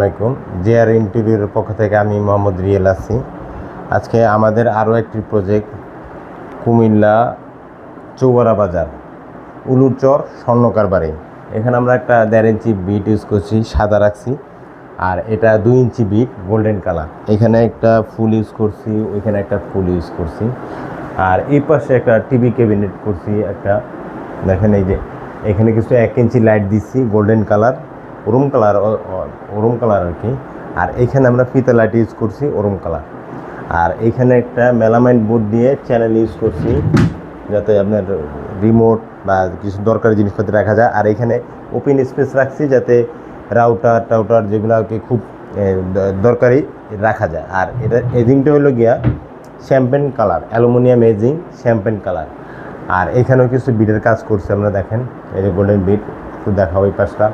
আলাইকুম। জেআর ইন্টেরিয়রের পক্ষ থেকে আমি মোহাম্মদ রিয়েল আছি। আজকে আমাদের আরও একটি প্রজেক্ট কুমিল্লা চৌবাড়া বাজার উলুরচর স্বর্ণকার বাড়ি। এখানে আমরা একটা 1.5 ইঞ্চি বিট ইউজ করছি, সাদা রাখছি, আর এটা 2 ইঞ্চি বিট গোল্ডেন কালার। এখানে একটা ফুল ইউজ করছি, ওইখানে একটা ফুল ইউজ করছি, আর এই পাশে একটা টিভি ক্যাবিনেট করছি একটা। দেখেন এই যে এখানে কিছু 1 ইঞ্চি লাইট দিচ্ছি গোল্ডেন কালার, ওরম কালার আর কি। আর এখানে আমরা ফিতা লাইট ইউজ করছি ওরম কালার। আর এখানে একটা মেলামাইন বোর্ড দিয়ে চ্যানেল ইউজ করছি যাতে আপনার রিমোট বা কিছু দরকারি জিনিসপত্র রাখা যায়। আর এখানে ওপেন স্পেস রাখছি যাতে রাউটার যেগুলোকে খুব দরকারি রাখা যায়। আর এটা এজিংটা হলো গিয়া champagne colour, aluminium edging champagne colour. আর এখানেও কিছু বিটের কাজ করছি আমরা, দেখেন এই যে গোল্ডেন বিট, একটু দেখাও ওই পাশটা,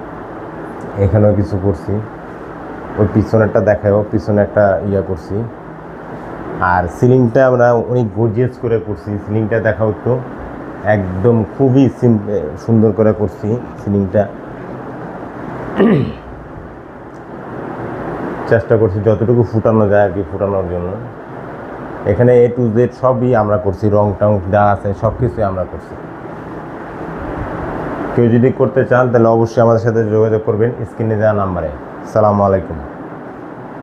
এখানেও কিছু করছি, ওই পিছনেরটা দেখাও, পিছনে একটা করছি। আর সিলিংটা আমরা অনেক গর্জিয়াস করে করছি, সিলিংটা দেখাও একটু, একদম খুবই সুন্দর করে করছি সিলিংটা। চেষ্টা করছি যতটুকু ফুটানো যায় আর কি, ফুটানোর জন্য। এখানে A to Z সবই আমরা করছি, রং টং যা আছে সব কিছুই আমরা করছি। কেউ যদি করতে চান তাহলে অবশ্যই আমাদের সাথে যোগাযোগ করবেন স্ক্রিনে দেওয়া নাম্বারে। আসসালামু আলাইকুম।